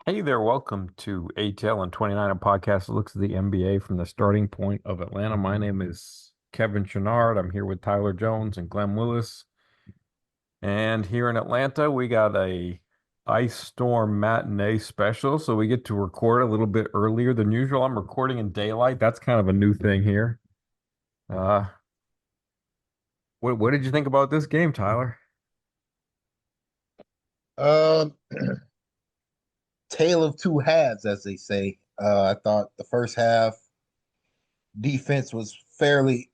Hey there, welcome to ATL and 29, a podcast that looks at the NBA from the starting point of Atlanta. My name is Kevin Chenard. I'm here with Tyler Jones and Glenn Willis. And here in Atlanta, we got a ice storm matinee special, so we get to record a little bit earlier than usual. I'm recording in daylight. That's kind of a new thing here. Uh, what did you think about this game, Tyler? Um, Tale of two halves, as they say. I thought the first half defense was fairly,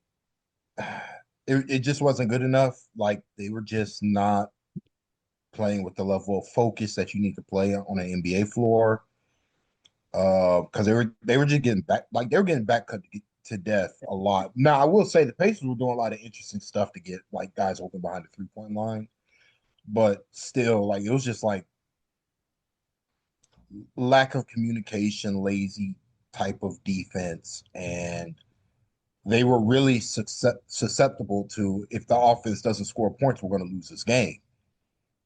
it just wasn't good enough. Like they were just not playing with the level of focus that you need to play on an NBA floor. Because they were just getting back, like they were getting back cut to death a lot. Now I will say the Pacers were doing a lot of interesting stuff to get like guys open behind the 3 point line, but still, like it was just like lack of communication, lazy type of defense, and they were really susceptible to if the offense doesn't score points, we're going to lose this game.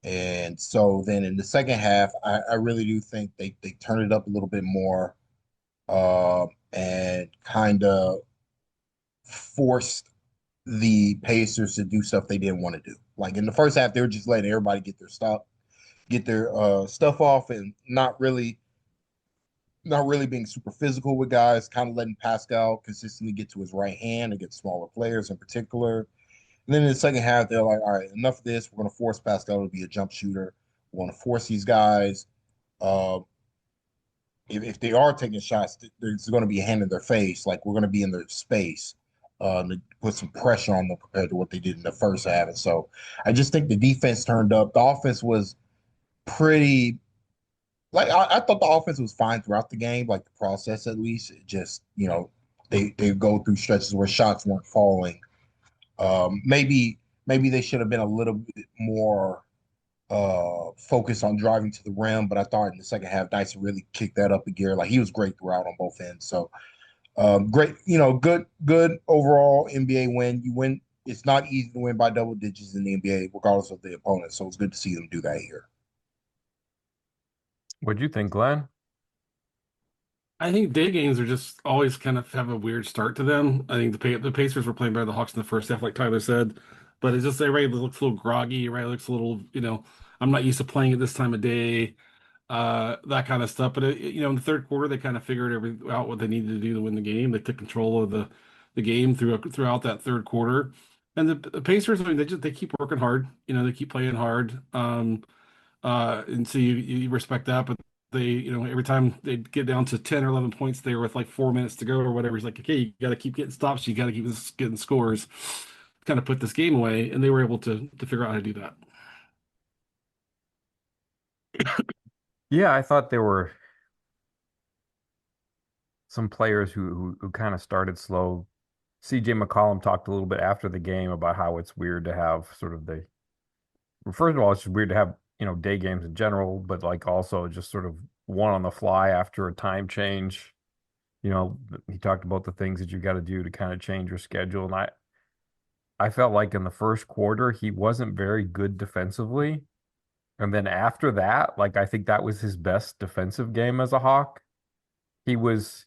And so then in the second half, I really do think they turned it up a little bit more and kind of forced the Pacers to do stuff they didn't want to do. Like in the first half, they were just letting everybody get their stuff off, and not really being super physical with guys, kind of letting Pascal consistently get to his right hand against smaller players in particular. And then in the second half, they're like, all right, enough of this. We're going to force Pascal to be a jump shooter. We're going to force these guys. Uh, if they are taking shots, there's going to be a hand in their face. Like we're going to be in their space to put some pressure on them compared to what they did in the first half. And so I just think the defense turned up. The offense was pretty like I thought the offense was fine throughout the game, like the process at least. It just they go through stretches where shots weren't falling. Maybe they should have been a little bit more focused on driving to the rim, but I thought in the second half Dyson really kicked that up a gear. Like he was great throughout on both ends. So great, good overall NBA win. You win. It's not easy to win by double digits in the NBA, regardless of the opponent. So it's good to see them do that here. What'd you think, Glenn? I think day games are just always kind of have a weird start to them. I think the Pacers were playing better than the Hawks in the first half, like Tyler said, but it's just everybody looks a little groggy. Everybody looks a little, I'm not used to playing at this time of day, that kind of stuff. But in the third quarter, they kind of figured out what they needed to do to win the game. They took control of the game throughout that third quarter. And the Pacers, I mean, they keep working hard. They keep playing hard. And so you respect that, but every time they get down to 10 or 11 points there with like 4 minutes to go or whatever, he's like, okay, you got to keep getting stops. You got to keep getting scores, kind of put this game away. And they were able to figure out how to do that. Yeah, I thought there were some players who kind of started slow. CJ McCollum talked a little bit after the game about how it's weird to have sort of the well, first of all, it's just weird to have, day games in general, but like also just sort of one on the fly after a time change. He talked about the things that you got to do to kind of change your schedule. And I felt like in the first quarter, he wasn't very good defensively. And then after that, like I think that was his best defensive game as a Hawk. He was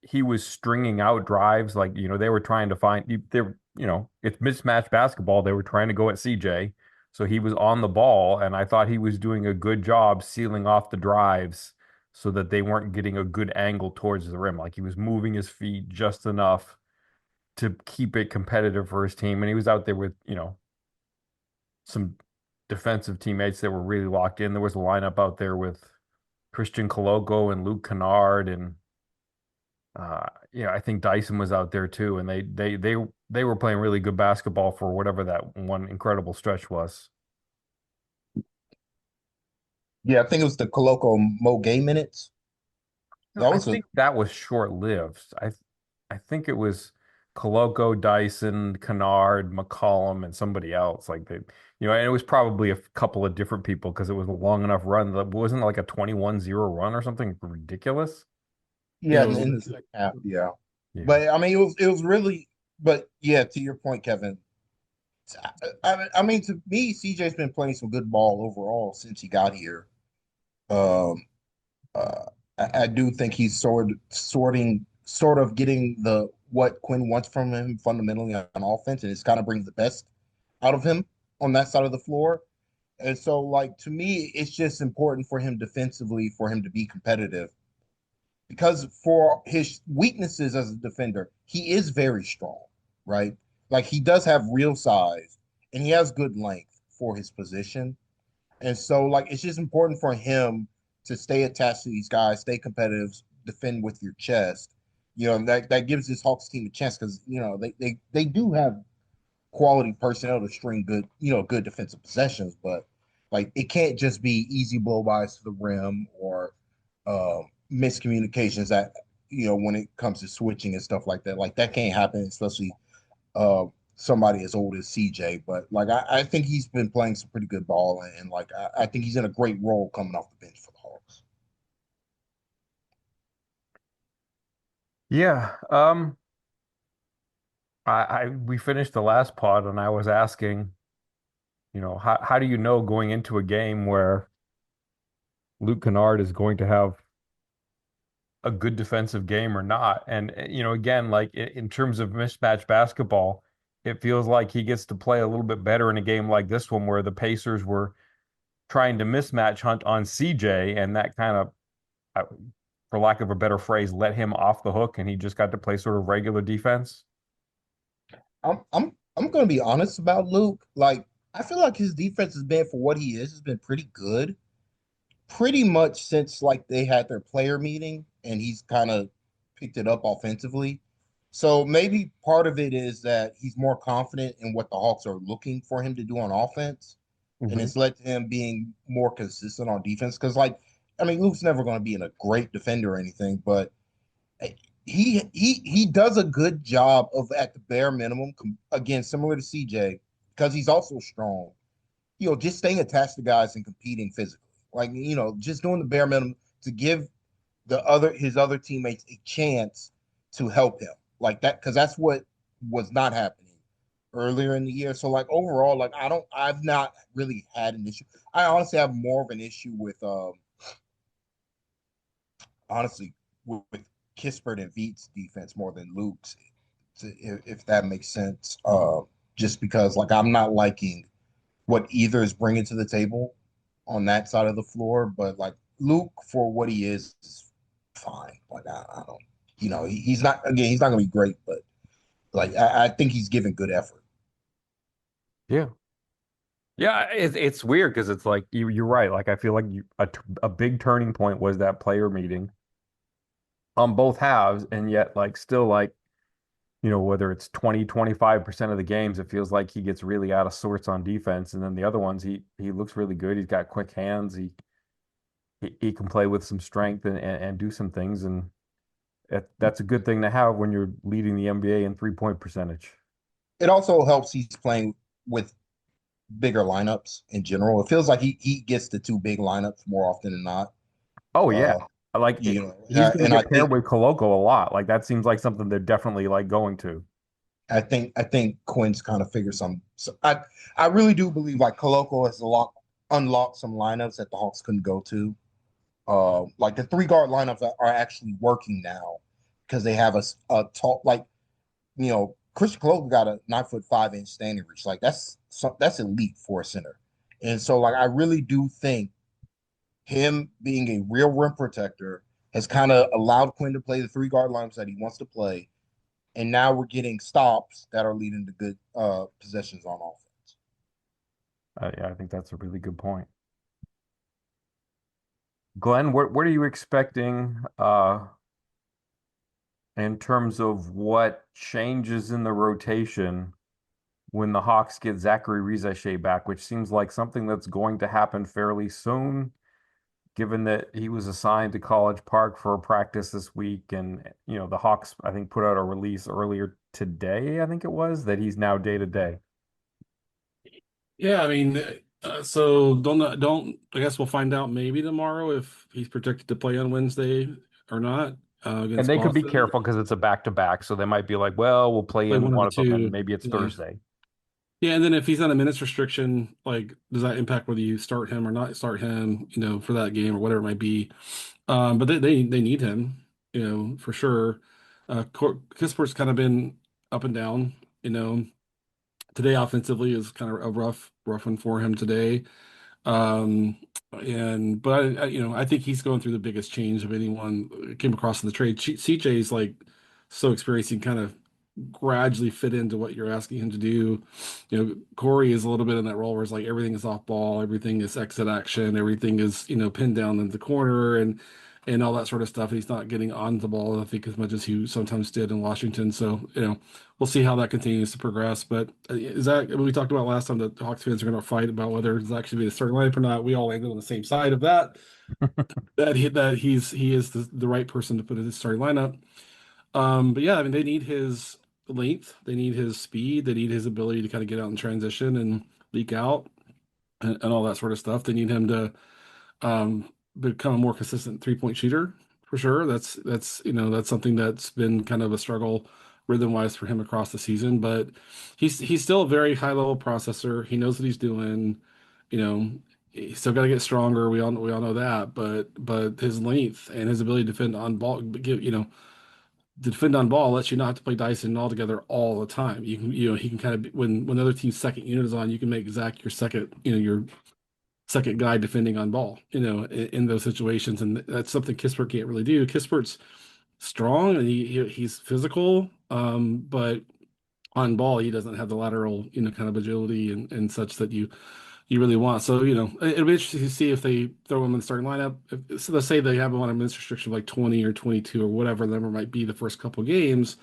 he was stringing out drives like they were trying to find it's mismatched basketball. They were trying to go at CJ, so he was on the ball, and I thought he was doing a good job sealing off the drives so that they weren't getting a good angle towards the rim. Like he was moving his feet just enough to keep it competitive for his team, and he was out there with some defensive teammates that were really locked in. There was a lineup out there with Christian Koloko and Luke Kennard and I think Dyson was out there too, and they were playing really good basketball for whatever that one incredible stretch was. Yeah, I think it was the Koloko Mo game minutes. No, That I was a think that was short-lived. I think it was Koloko, Dyson, Kennard, McCollum, and somebody else. Like and it was probably a couple of different people because it was a long enough run that wasn't like a 21-0 run or something ridiculous. yeah Yeah, in the second half. Yeah, Yeah. but I mean it was really. But yeah, to your point, Kevin. I mean, to me, CJ's been playing some good ball overall since he got here. Um, Uh, I do think he's sort of getting the what Quinn wants from him fundamentally on offense, and it's kind of brings the best out of him on that side of the floor. And so, like to me, it's just important for him defensively for him to be competitive because for his weaknesses as a defender, he is very strong, right? Like he does have real size and he has good length for his position. And so, like, it's just important for him to stay attached to these guys, stay competitive, defend with your chest. That gives this Hawks team a chance because they do have quality personnel to string good defensive possessions, but like it can't just be easy blow-bys to the rim or miscommunications that when it comes to switching and stuff like that. Like that can't happen, especially uh, somebody as old as CJ. But like I think he's been playing some pretty good ball, and like I think he's in a great role coming off the bench for the Hawks. Yeah. We finished the last pod and I was asking, how do you know going into a game where Luke Kennard is going to have a good defensive game or not? And again, like in terms of mismatch basketball, it feels like he gets to play a little bit better in a game like this one where the Pacers were trying to mismatch hunt on CJ, and that kind of, for lack of a better phrase, let him off the hook, and he just got to play sort of regular defense. I'm gonna be honest about Luke. Like I feel like his defense has been for what he is has been pretty good pretty much since like they had their player meeting and he's kind of picked it up offensively. So maybe part of it is that he's more confident in what the Hawks are looking for him to do on offense. And Hmm. it's led to him being more consistent on defense. Cause like, I mean, Luke's never going to be in a great defender or anything, but he does a good job of at the bare minimum, again, similar to CJ, because he's also strong just staying attached to guys and competing physically. Like, just doing the bare minimum to give his other teammates a chance to help him. Like that, because that's what was not happening earlier in the year. So like overall, like I've not really had an issue. I honestly have more of an issue with honestly with Kispert and Veets defense more than Luke's, if that makes sense. Just because like I'm not liking what either is bringing to the table on that side of the floor. But like Luke, for what he is fine. Like I don't, he's not again, he's not gonna be great, but like I think he's giving good effort. Yeah. Yeah, it's weird because it's like you're right. Like I feel like a big turning point was that player meeting on both halves, and yet like still like whether it's 20-25% of the games, it feels like he gets really out of sorts on defense, and then the other ones he looks really good. He's got quick hands. He can play with some strength and do some things, and that's a good thing to have when you're leading the NBA in 3-point percentage. It also helps he's playing with bigger lineups in general. It feels like he gets the two big lineups more often than not. Oh yeah. Uh, Like he's going to and I get paired think with Koloko a lot. Like that seems like something they're definitely like going to. I think Quinn's kind of figured some. So I really do believe like Koloko has unlocked some lineups that the Hawks couldn't go to. Like the three guard lineups are actually working now because they have a tall like Christian Koloko got a 9'5" standing reach. Like that's elite for a center. And so like I really do think him being a real rim protector has kind of allowed Quinn to play the three guard lineups that he wants to play. And now we're getting stops that are leading to good possessions on offense. Yeah, I think that's a really good point. Glenn, what are you expecting in terms of what changes in the rotation when the Hawks get Zachary Rizashea back, which seems like something that's going to happen fairly soon, given that he was assigned to College Park for a practice this week. And, the Hawks, I think, put out a release earlier today, I think it was, that he's now day to day. Yeah, I mean, so don't. I guess we'll find out maybe tomorrow if he's projected to play on Wednesday or not And against they could be Boston. careful because it's a back to back. So they might be like, well, we'll play Play in one of one the of them and two. maybe it's Yeah. Thursday. Yeah, and then if he's on a minutes restriction, like does that impact whether you start him or not start him, for that game or whatever it might be? But they need him, for sure. Kispert's kind of been up and down, you know. Today offensively is kind of a rough one for him today. Um, and but I think he's going through the biggest change of anyone came across in the trade. CJ's like so experienced, he can kind of gradually fit into what you're asking him to do. Corey is a little bit in that role where it's like everything is off ball, everything is exit action, everything is, pinned down in the corner and all that sort of stuff. He's not getting on the ball, I think, as much as he sometimes did in Washington. So, we'll see how that continues to progress. But is that we talked about last time that the Hawks fans are going to fight about whether Zach should be the starting lineup or not? We all landed on the same side of that. He is the right person to put in his starting lineup. But yeah, I mean, they need his length, they need his speed, they need his ability to kind of get out and transition and leak out and all that sort of stuff. They need him to become a more consistent 3-point shooter for sure. That's something that's been kind of a struggle rhythm wise for him across the season. But he's still a very high level processor. He knows what he's doing. You know, he's still got to get stronger. We all know that. But his length and his ability to defend on ball, to defend on ball lets you not have to play Dyson all together all the time. He can kind of when the other team's second unit is on, you can make Zach your second, your second guy defending on ball, in those situations, and that's something Kispert can't really do. Kispert's strong and he's physical, but on ball he doesn't have the lateral, kind of agility and such that you really want. So, it'll be interesting to see if they throw him in the starting lineup. So let's say they have him on a minutes restriction like 20 or 22 or whatever the number might be the first couple games,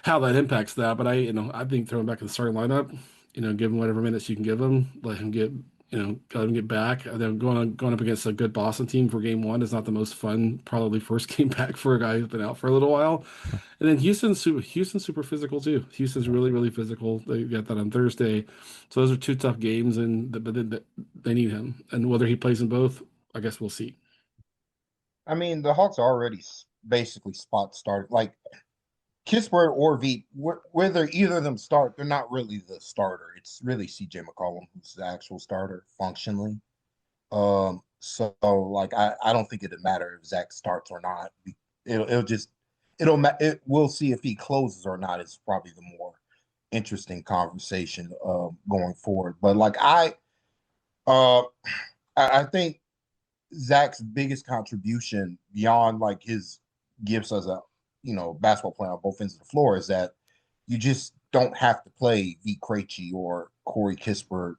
how that impacts that. But I think throwing back in the starting lineup, give him whatever minutes you can give him, let him get, let him get back. And then going up against a good Boston team for game one is not the most fun, probably first game back for a guy who's been out for a little while. And then Houston's super physical too. Houston's really, really physical. They got that on Thursday. So those are two tough games, but they need him. And whether he plays in both, I guess we'll see. I mean, the Hawks are already basically spot started. Like Kispert or V, whether either of them start, they're not really the starter. It's really CJ McCollum who's the actual starter functionally. So like I don't think it'd matter if Zach starts or not. It'll just we'll see if he closes or not is probably the more interesting conversation going forward. But like uh I think Zach's biggest contribution beyond like his gifts as a basketball player on both ends of the floor is that you just don't have to play V Krejci or Corey Kispert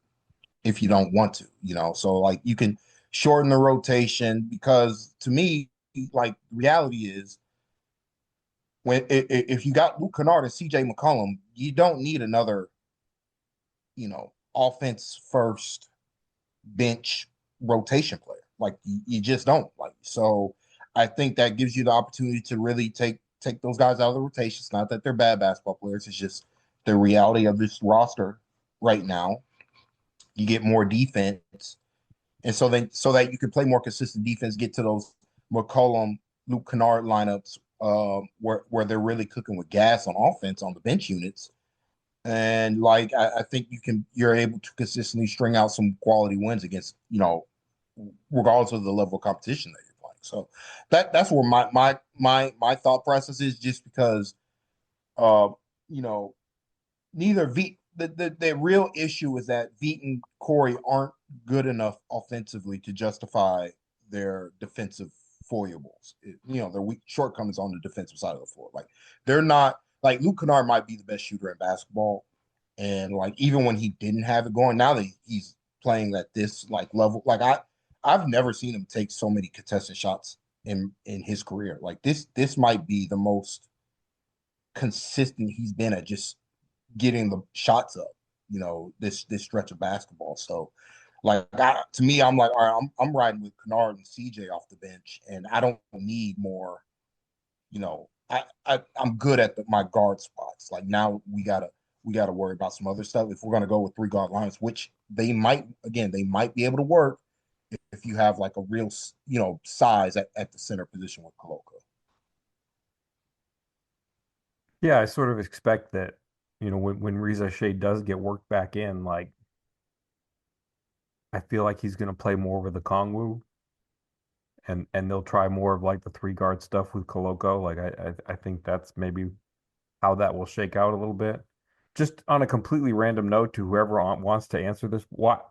if you don't want to, So like you can shorten the rotation because to me, like reality is if you got Luke Kennard and CJ McCollum, you don't need another, offense first bench rotation player. Like you just don't like. So I think that gives you the opportunity to really take those guys out of the rotation. It's not that they're bad basketball players. It's just the reality of this roster right now. You get more defense, and so that you can play more consistent defense, get to those McCollum, Luke Kennard lineups, where they're really cooking with gas on offense on the bench units. And like I think you're able to consistently string out some quality wins against, regardless of the level of competition that you're playing. So that's where my thought process is, just because uh you know neither the real issue is that Veet and Corey aren't good enough offensively to justify their defensive foibles. Their weak shortcomings on the defensive side of the floor. Like they're not like Luke Kennard might be the best shooter in basketball, and like even when he didn't have it going, now that he's playing at this like level, like I've never seen him take so many contested shots in his career. Like this might be the most consistent he's been at just getting the shots up, this stretch of basketball. So, like, to me, I'm like, all right, I'm riding with Kennard and CJ off the bench, and I don't need more. I'm good at my guard spots. Like now, we gotta worry about some other stuff if we're gonna go with three guard lines, which they might be able to work if you have like a real size at the center position with Koloko. Yeah, I sort of expect that when Riza Shea does get worked back in, like I feel like he's going to play more with the Kongwu, and they'll try more of like the three guard stuff with Koloko. Like I think that's maybe how that will shake out a little bit. Just on a completely random note to whoever wants to answer this, what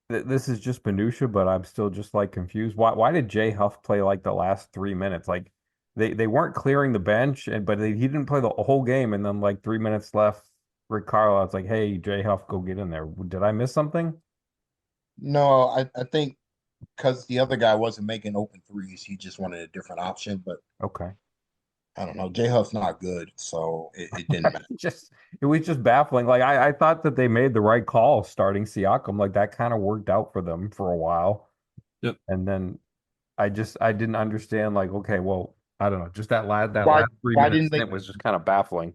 this is just minutia, but I'm still just like confused. Why did Jay Huff play like the last 3 minutes? Like they weren't clearing the bench, he didn't play the whole game, and then like 3 minutes left, Rick Carlisle's like, "Hey, Jay Huff, go get in there." Did I miss something? No, I think because the other guy wasn't making open threes, he just wanted a different option. But Okay. I don't know. J Huff's not good, so it didn't matter. Just it was just baffling. Like I thought that they made the right call starting Siakam. Like that kind of worked out for them for a while. Yep. And then I didn't understand like, okay, well, I don't know, just that Why last three why minute didn't they? stint was just kind of baffling.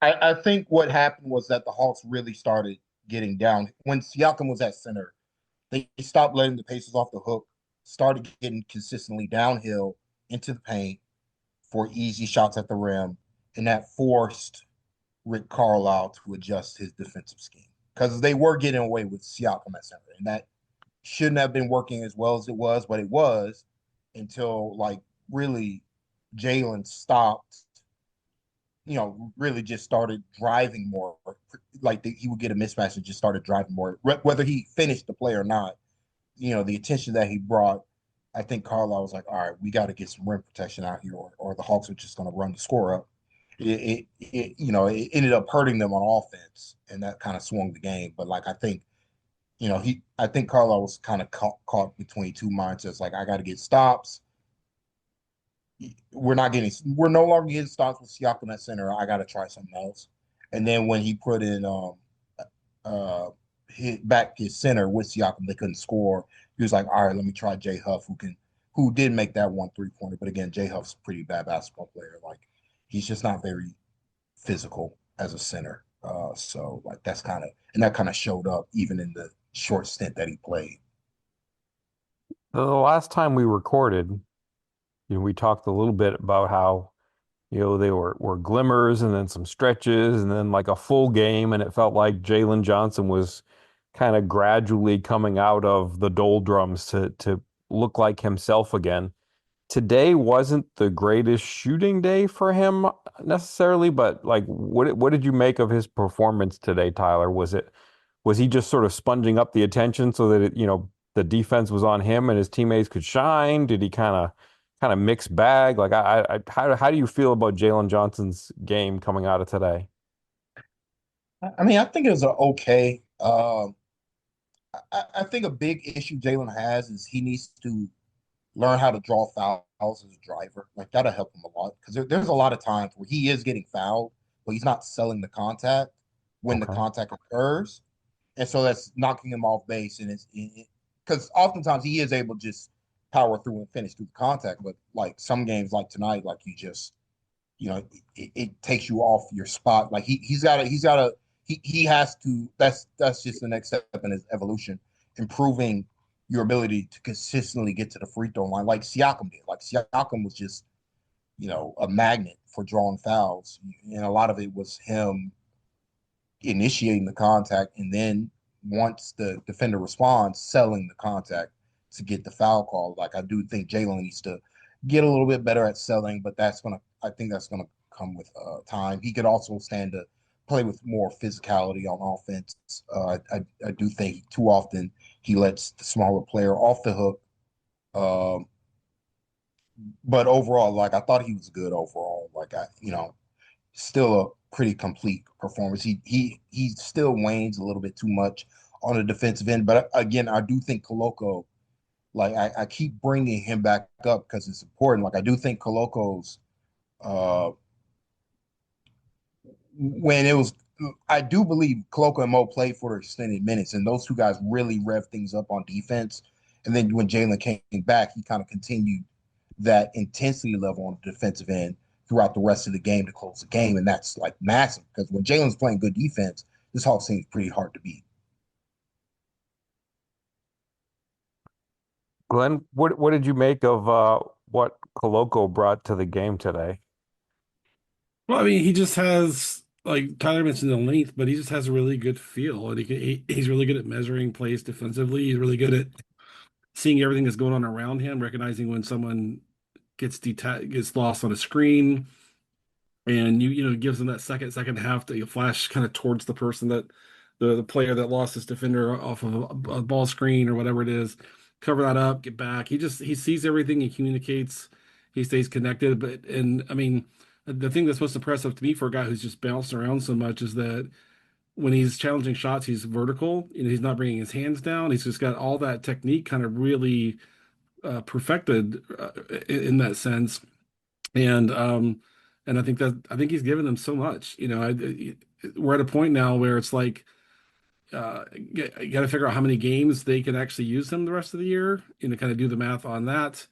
I think what happened was that the Hawks really started getting down when Siakam was at center. They stopped letting the Pacers off the hook, started getting consistently downhill into the paint for easy shots at the rim, and that forced Rick Carlisle to adjust his defensive scheme because they were getting away with Siakam at center, and that shouldn't have been working as well as it was, but it was until like really Jalen stopped, really just started driving more. Like he would get a mismatch and just started driving more, whether he finished the play or not. The attention that he brought, I think Carlisle was like, all right, we got to get some rim protection out here, or the Hawks are just going to run the score up. It ended up hurting them on offense, and that kind of swung the game. But like I think Carlisle was kind of caught between two mindsets. Like I got to get stops. We're no longer getting stops with Siakam at center. I got to try something else. And then when he put in uh hit back his center with Siakam, they couldn't score. He was like, all right, let me try Jay Huff, who did make that one 3-pointer. But again, Jay Huff's a pretty bad basketball player. Like he's just not very physical as a center. So like that kind of showed up even in the short stint that he played. The last time we recorded, we talked a little bit about how, they were glimmers and then some stretches and then like a full game, and it felt like Jalen Johnson was kind of gradually coming out of the doldrums to look like himself again. Today wasn't the greatest shooting day for him necessarily, but like what did you make of his performance today, Tyler? Was he just sort of sponging up the attention so that the defense was on him and his teammates could shine? Did he kind of mix bag? Like how do you feel about Jalen Johnson's game coming out of today? I mean, I think it was okay. I think a big issue Jalen has is he needs to learn how to draw fouls as a driver. Like that'll help him a lot because there's a lot of times where he is getting fouled, but he's not selling the contact when the Okay. contact occurs, and so that's knocking him off base. And it's because oftentimes he is able to just power through and finish through the contact, but like some games like tonight, like it takes you off your spot. Like he has to. That's just the next step in his evolution, improving your ability to consistently get to the free throw line, like Siakam did. Like Siakam was just a magnet for drawing fouls, and a lot of it was him initiating the contact, and then once the defender responds, selling the contact to get the foul call. Like I do think Jalen needs to get a little bit better at selling, but I think that's gonna come with time. He could also stand to play with more physicality on offense. I do think too often he lets the smaller player off the hook. Um, but overall, like I thought he was good overall. Like still a pretty complete performance. He still wanes a little bit too much on the defensive end, but again, I do think Koloko. Like I keep bringing him back up because it's important. Like I do think Koloko's uh, when it was. I do believe Koloko and Mo played for extended minutes, and those two guys really rev things up on defense. And then when Jalen came back, he kind of continued that intensity level on the defensive end throughout the rest of the game to close the game. And that's like massive because when Jalen's playing good defense, this Hawks team is pretty hard to beat. Glenn, what did you make of what Koloko brought to the game today? Well, I mean, he just has like Tyler mentioned the length, but he just has a really good feel, and he's really good at measuring plays defensively. He's really good at seeing everything that's going on around him, recognizing when someone gets lost on a screen, and gives them that second half to flash kind of towards the person that the player that lost his defender off of a ball screen or whatever it is, cover that up, get back. He sees everything, he communicates, he stays connected. But and I mean, the thing that's most impressive to me for a guy who's just bouncing around so much is that when he's challenging shots, he's vertical. He's not bringing his hands down. He's just got all that technique kind of really perfected in that sense. And I think he's given them so much. We're at a point now where it's like you got to figure out how many games they can actually use him the rest of the year. Kind of do the math on that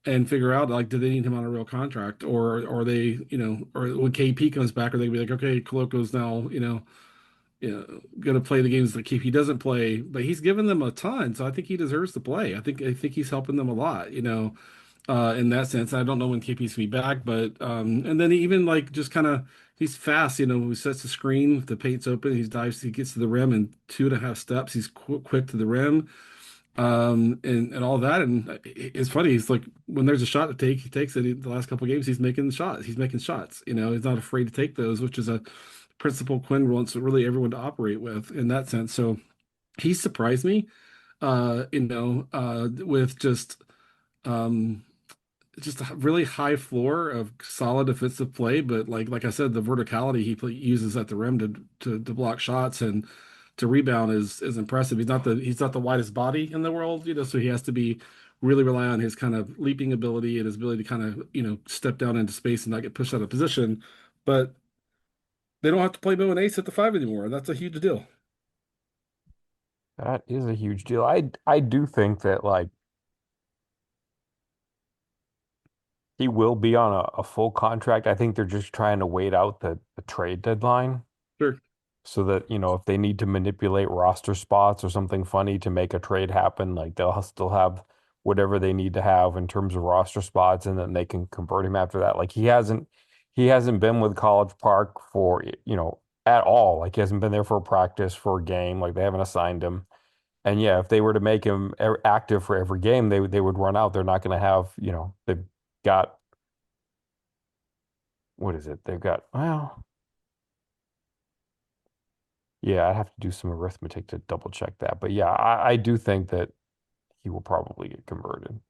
and figure out like, do they need him on a real contract, or they, or when KP comes back, are they gonna be like, okay, Koloko's now, going to play the games that KP doesn't play, but he's given them a ton, so I think he deserves to play. I think he's helping them a lot. In that sense. I don't know when KP's gonna be back, but and then even like just kind of he's fast. He sets the screen, the paint's open, he gets to the rim in 2.5 steps. He's quick to the rim, and all that. And it's funny. He's like when there's a shot to take, he takes it. The last couple of games, he's making shots. He's making shots. He's not afraid to take those, which is a principle Quinn wants really everyone to operate with in that sense. So he surprised me, with um just a really high floor of solid defensive play, but like I said, the verticality uses at the rim to block shots and to rebound is impressive. He's not the widest body in the world, so he has to be really rely on his kind of leaping ability and his ability to kind of step down into space and not get pushed out of position. But they don't have to play Bo and Ace at the five anymore. That's a huge deal. That is a huge deal. I do think that like he will be on a full contract. I think they're just trying to wait out the trade deadline Sure. so that, if they need to manipulate roster spots or something funny to make a trade happen, like they'll still have whatever they need to have in terms of roster spots, and then they can convert him after that. Like he hasn't been with College Park for, at all. Like he hasn't been there for a practice, for a game. Like they haven't assigned him. And yeah, if they were to make him active for every game, they would run out. They're not going to have, they've got, what is it? They've got, well, yeah, I have to do some arithmetic to double check that. But yeah, I do think that he will probably get converted.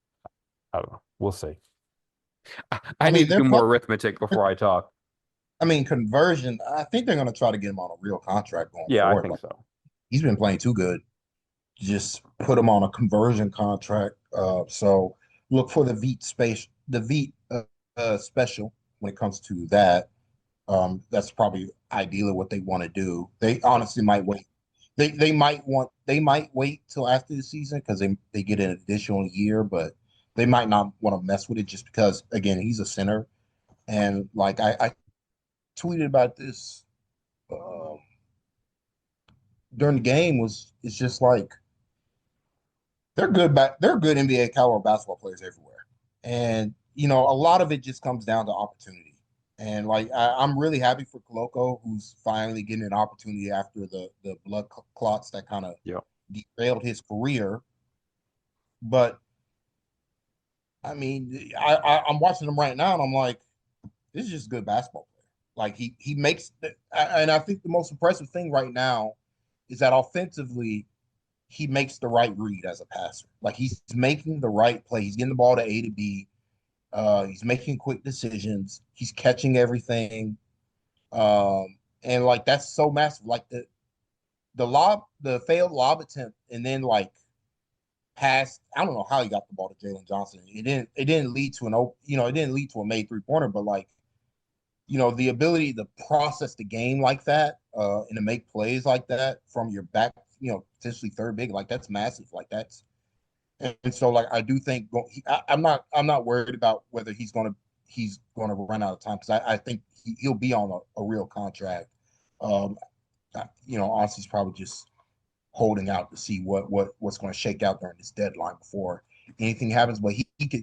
I don't know. We'll see. I I need mean, to do they're more probably. arithmetic before I talk. I mean, conversion. I think they're going to try to get him on a real contract going Yeah, I forward. think Like so. he's been playing too good. Just put him on a conversion contract. So look for the Veet space, the Veet special when it comes to that. That's probably ideally what they want to do. They honestly might wait. They might wait till after the season because they get an additional year, but they might not want to mess with it just because again he's a center and like I tweeted about this um, during the game was it's just like they're good NBA caliber basketball players everywhere. And a lot of it just comes down to opportunity. And like I'm really happy for Koloko, who's finally getting an opportunity after the blood clots that kind of Yeah. derailed his career. But I mean, I'm watching him right now, and I'm like, this is just a good basketball player. Like he makes, and I think the most impressive thing right now is that offensively he makes the right read as a passer. Like he's making the right play. He's getting the ball to A to B. He's making quick decisions. He's catching everything. And like that's so massive. Like the failed lob attempt, and then like pass. I don't know how he got the ball to Jalen Johnson. It didn't lead to it didn't lead to a made 3-pointer, but like the ability to process the game like that, and to make plays like that from your back, potentially third big, like that's massive. Like that's and so like I do think I'm not worried about whether he's gonna run out of time because I think he'll be on a real contract. Um, honestly, he's probably just holding out to see what's going to shake out during this deadline before anything happens. But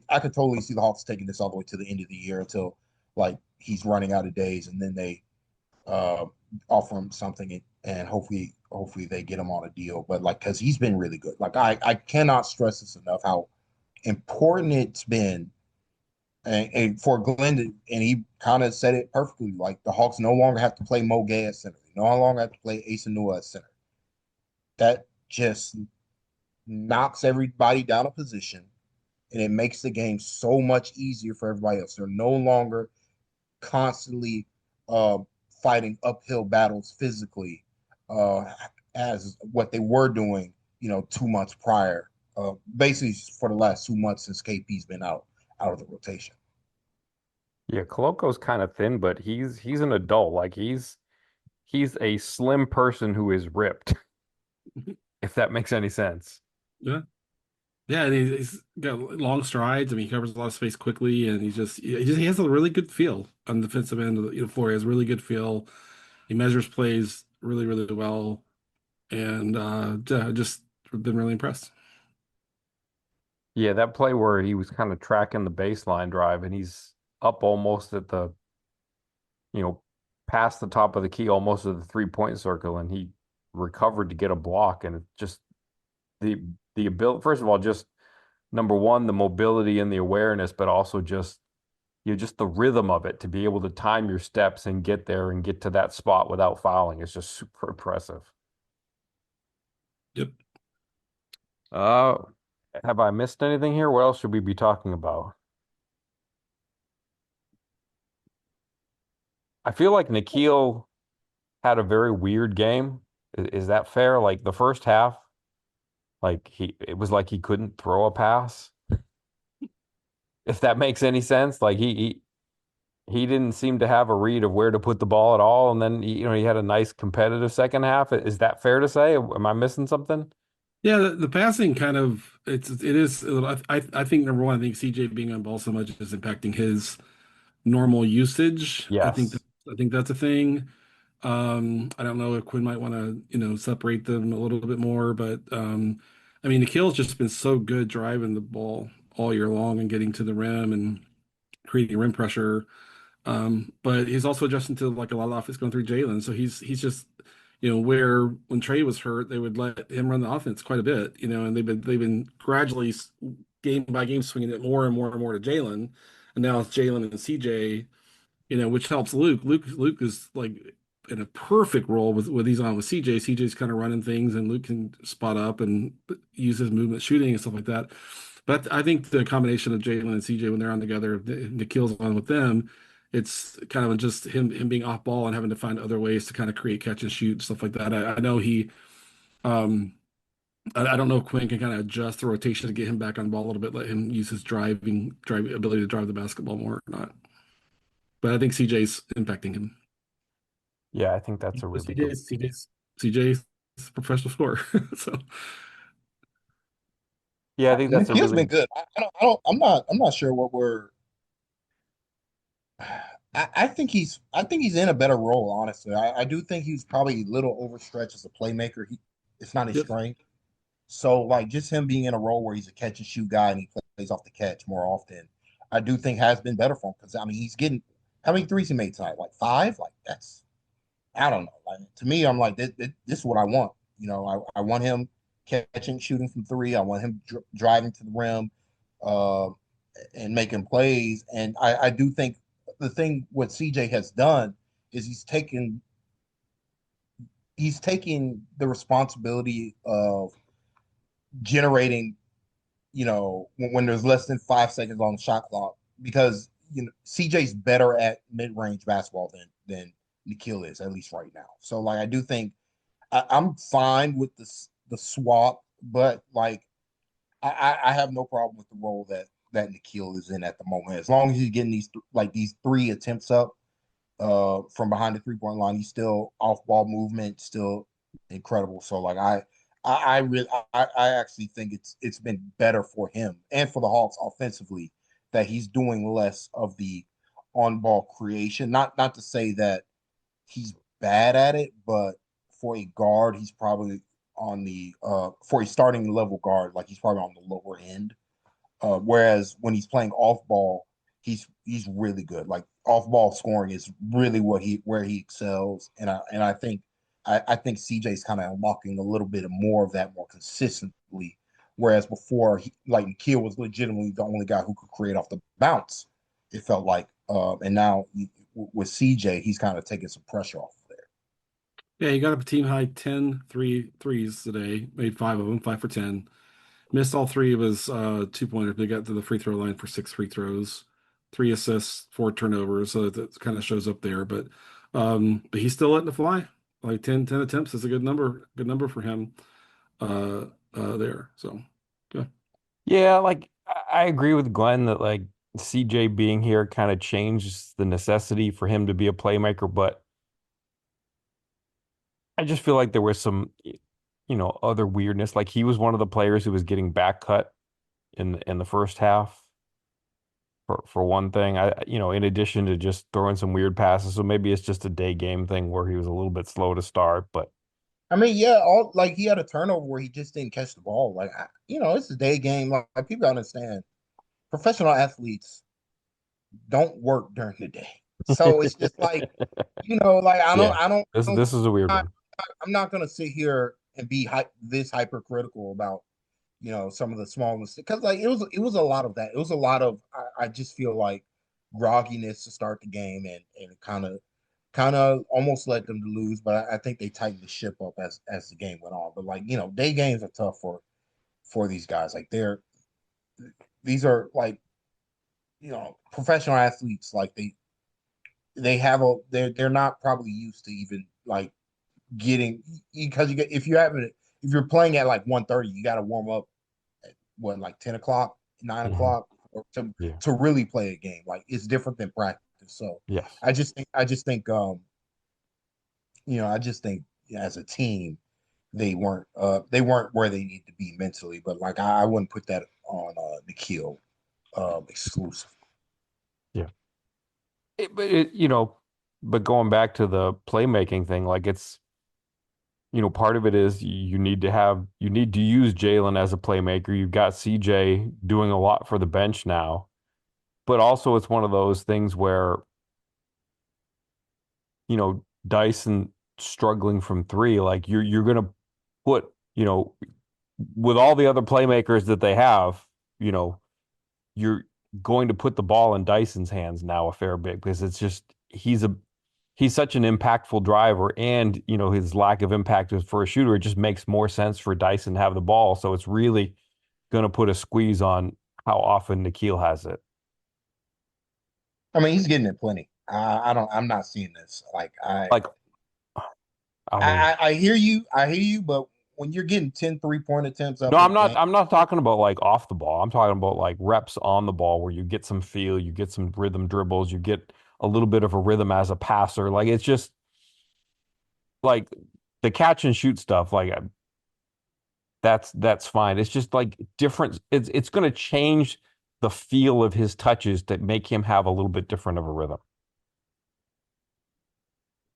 I could totally see the Hawks taking this all the way to the end of the year until like he's running out of days, and then they uh, offer him something, and hopefully they get him on a deal. But like, because he's been really good. Like I cannot stress this enough how important it's been. And for Glenn, and he kind of said it perfectly. Like the Hawks no longer have to play Mo Gay at center. They no longer have to play Asa Nua at center. That just knocks everybody down a position, and it makes the game so much easier for everybody else. They're no longer constantly uh, fighting uphill battles physically, uh, as what they were doing, 2 months prior. Basically, for the last 2 months since KP's been out of the rotation. Yeah, Koloko's kind of thin, but he's an adult. Like he's a slim person who is ripped, if that makes any sense. Yeah. Yeah, and he's got long strides. I mean, he covers a lot of space quickly, and he has a really good feel on the defensive end of the floor. He has really good feel. He measures plays really, really well, and yeah, just been really impressed. Yeah, that play where he was kind of tracking the baseline drive and he's up almost at the, you know, past the top of the key, almost at the 3-point circle, and he recovered to get a block. And it just the the ability, first of all, just number one, the mobility and the awareness, but also just the rhythm of it to be able to time your steps and get there and get to that spot without fouling. It's just super impressive. Yep. Uh, have I missed anything here? What else should we be talking about? I feel like Nikhil had a very weird game. Is that fair? Like the first half, like it was like he couldn't throw a pass, if that makes any sense. Like he didn't seem to have a read of where to put the ball at all. And then he had a nice competitive second half. Is that fair to say? Am I missing something? Yeah, the passing kind of it is a little, I think number one, I think CJ being on ball so much is impacting his normal usage. Yes. I think that's a thing. I don't know if Quinn might want to, separate them a little bit more, but I mean, Nikhil's just been so good driving the ball all year long and getting to the rim and creating rim pressure. But he's also adjusting to like a lot of offense going through Jalen. So he's just, where when Trey was hurt, they would let him run the offense quite a bit, and they've been gradually game by game swinging it more and more and more to Jalen, and now it's Jalen and CJ, which helps Luke. Luke is like in a perfect role with he's on with CJ. CJ's kind of running things, and Luke can spot up and use his movement shooting and stuff like that. But I think the combination of Jalen and CJ when they're on together, the kills on with them, it's kind of just him being off ball and having to find other ways to kind of create catch and shoot stuff like that. I know um I don't know if Quinn can kind of adjust the rotation to get him back on ball a little bit, let him use his drive ability to drive the basketball more or not. But I think CJ's impacting him. Yeah, I think that's a really good. CJ's a professional scorer. So Yeah, I think that's a Nikhil's been really. good. I'm not sure what we're. I think he's in a better role, honestly. I do think he's probably a little overstretched as a playmaker. It's not his yep. strength. So like just him being in a role where he's a catch and shoot guy and he plays off the catch more often, I do think has been better for him because I mean he's getting how many threes he made tonight? Like five? Like that's I don't know. Like to me, I'm like this is what I want. I want him catching, shooting from three. I want him driving to the rim, uh, and making plays. And I do think the thing what CJ has done is he's taking the responsibility of generating, when there's less than 5 seconds on the shot clock because CJ's better at mid-range basketball than Nikhil is, at least right now. So like I do think I'm fine with the swap, but like I have no problem with the role that Nikhil is in at the moment. As long as he's getting these three attempts up from behind the 3-point line, he's still off ball movement, still incredible. So like I really I actually think it's been better for him and for the Hawks offensively that he's doing less of the on ball creation. Not to say that he's bad at it, but for a guard, he's probably on the for a starting level guard, like he's probably on the lower end. Whereas when he's playing off ball, he's really good. Like off ball scoring is really what he where he excels, and I think CJ's kind of unlocking a little bit more of that more consistently. Whereas before, like Nikhil was legitimately the only guy who could create off the bounce. It felt like, and now with CJ, he's kind of taking some pressure off of there. Yeah, he got up a team high 10 threes today, made five of them, 5 for 10. Missed all three of his 2 pointers. They got to the free throw line for 6 free throws, 3 assists, 4 turnovers. So that kind of shows up there. But he's still letting it fly. Like 10 attempts is a good number for him there. So yeah. Yeah, like I agree with Glenn that like CJ being here kind of changes the necessity for him to be a playmaker, but I just feel like there was some, other weirdness. Like he was one of the players who was getting back cut in the first half for one thing. In addition to just throwing some weird passes. So maybe it's just a day game thing where he was a little bit slow to start, but I mean, yeah, all like he had a turnover where he just didn't catch the ball. Like, it's a day game. Like people understand, professional athletes don't work during the day, so it's just like, like yeah, I don't, this is a weird one. I'm not gonna sit here and be this hypercritical about some of the small mistakes because like it was a lot of that. It was a lot of I just feel like grogginess to start the game and kind of almost led them to lose, but I think they tightened the ship up as the game went on. But like day games are tough for these guys. Like these are like professional athletes. Like they have they're not probably used to even like getting because if you're playing at like 1:30, you got to warm up at what like 10 o'clock, nine Hmm. o'clock or Yeah. to really play a game. Like it's different than practice. So Yes. I just think as a team they weren't where they need to be mentally. But like I wouldn't put that on Nikhil exclusive. Yeah. But going back to the playmaking thing, like part of it is you need to use Jalen as a playmaker. You've got CJ doing a lot for the bench now, but also it's one of those things where, Dyson struggling from three, like you're gonna put, with all the other playmakers that they have, you know, you're going to put the ball in Dyson's hands now a fair bit because it's just he's such an impactful driver and his lack of impact for a shooter, it just makes more sense for Dyson to have the ball. So it's really going to put a squeeze on how often Nikhil has it. I mean, he's getting it plenty. I'm not seeing this. Like Like, I mean, I hear you. I hear you. But when you're getting 10 3-point attempts no, up in I'm a not game, I'm not talking about like off the ball. I'm talking about like reps on the ball where you get some feel, you get some rhythm dribbles, you get a little bit of a rhythm as a passer. Like it's just like the catch and shoot stuff. Like that's fine. It's just like different. It's going to change the feel of his touches to make him have a little bit different of a rhythm,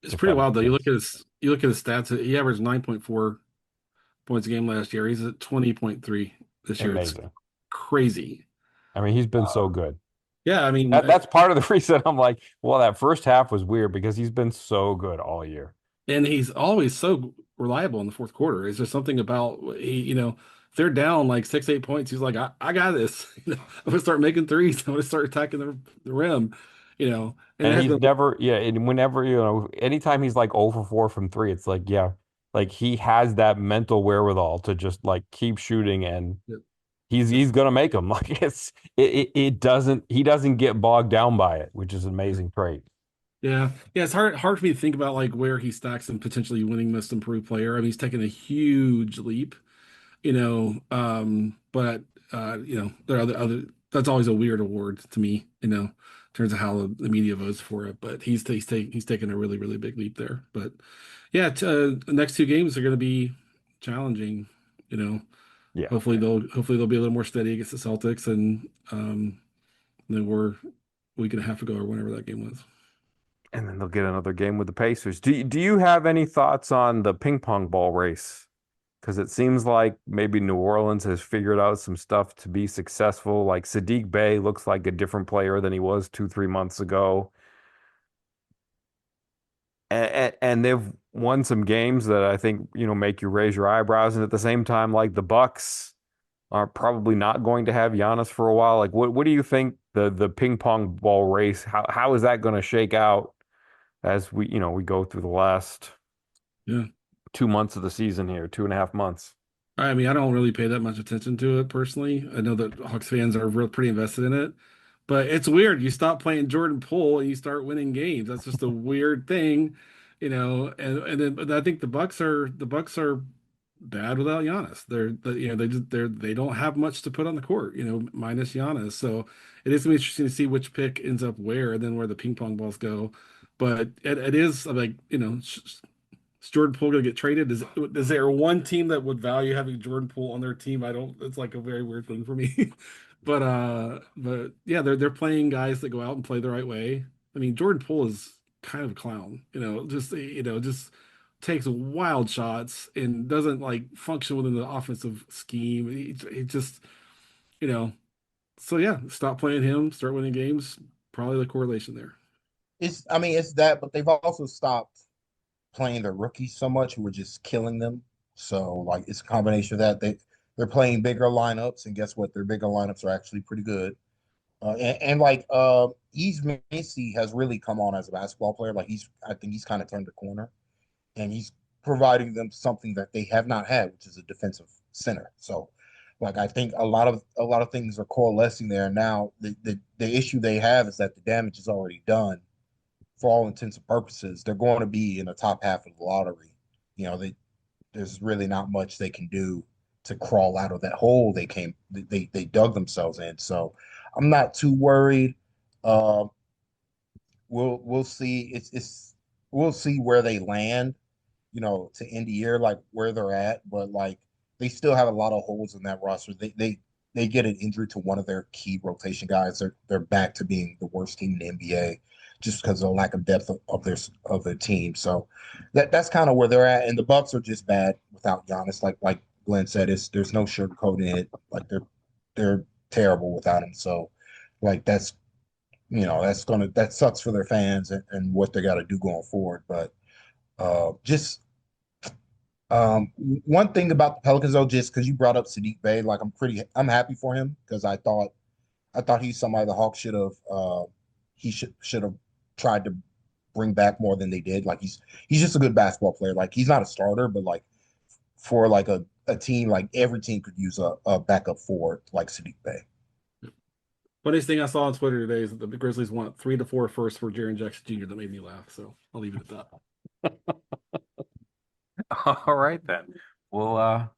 It's if pretty that wild makes though. sense. You look at his stats. He averaged 9.4 points a game last year. He's at 20.3 this year. It's Amazing. crazy. I mean, he's been so Uh, good. yeah, I mean, That's part of the reason I'm like, well, that first half was weird because he's been so good all year. and he's always so reliable in the fourth quarter. It's just something about if they're down like 6, 8 points, he's like, I got this. I'm gonna start making threes. I'm gonna start attacking the rim. And it And has he's been never, yeah, and whenever, anytime he's like 0 for 4 from three, it's like, yeah, like he has that mental wherewithal to just like keep shooting and he's gonna make them. Like it doesn't he doesn't get bogged down by it, which is an amazing trait. yeah. It's hard for me to think about like where he stacks and potentially winning most improved player. I mean, he's taken a huge leap. But there are other that's always a weird award to me, in terms of how the media votes for it. But he's taken a really, really big leap there. But yeah, the next two games are going to be challenging. You know, Yeah. hopefully they'll be a little more steady against the Celtics, and then we're a week and a half ago or whenever that game was. And then they'll get another game with the Pacers. Do you have any thoughts on the ping pong ball race? Because it seems like maybe New Orleans has figured out some stuff to be successful. Like Sadiq Bey looks like a different player than he was 2, 3 months ago. And they've won some games that I think, make you raise your eyebrows. And at the same time, like the Bucks are probably not going to have Giannis for a while. Like what do you think the ping pong ball race, how is that going to shake out as we go through the last Yeah. 2 months of the season here, 2.5 months? I mean, I don't really pay that much attention to it personally. I know that Hawks fans are real pretty invested in it, but it's weird. You stop playing Jordan Poole and you start winning games. That's just a weird thing, And then but I think the Bucks are bad without Giannis. They don't have much to put on the court, minus Giannis. So it is gonna be interesting to see which pick ends up where, and then where the ping pong balls go. But it is like, is Jordan Poole going to get traded? Is there one team that would value having Jordan Poole on their team? I don't. It's like a very weird thing for me. But yeah, they're playing guys that go out and play the right way. I mean, Jordan Poole is kind of a clown, just takes wild shots and doesn't like function within the offensive scheme. He just, you know. So yeah, stop playing him, start winning games. Probably the correlation there. I mean, it's that, but they've also stopped playing the rookies so much who were just killing them. So like it's a combination of that. They're playing bigger lineups, and guess what? Their bigger lineups are actually pretty good. And like Yves Macy has really come on as a basketball player. Like I think he's kind of turned the corner, and he's providing them something that they have not had, which is a defensive center. So, like I think a lot of things are coalescing there now. The issue they have is that the damage is already done for all intents and purposes. They're going to be in the top half of the lottery. There's really not much they can do to crawl out of that hole they dug themselves in. So I'm not too worried. Uh, we'll see. It's we'll see where they land, to end the year, like where they're at. But like they still have a lot of holes in that roster. They get an injury to one of their key rotation guys. They're back to being the worst team in the NBA just because of the lack of depth of their team. So that's kind of where they're at. And the Bucks are just bad without Giannis. Like Glenn said, there's no sugarcoating it. Like they're terrible without him. So like that sucks for their fans and what they got to do going forward. But just one thing about the Pelicans though, just because you brought up Sadiq Bey, like I'm happy for him because I thought he's somebody the Hawks should have tried to bring back more than they did. Like he's just a good basketball player. Like he's not a starter, but like for like a team, like every team could use a backup forward like Sadiq Bey. Funniest thing I saw on Twitter today is that the Grizzlies want 3 to 4 firsts for Jaren Jackson Jr. That made me laugh. So I'll leave it at that. All right then. We'll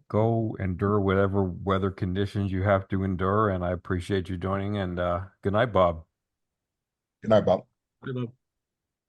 go endure whatever weather conditions you have to endure, and I appreciate you joining, and good night, Bob. Good night, Bob. Good luck.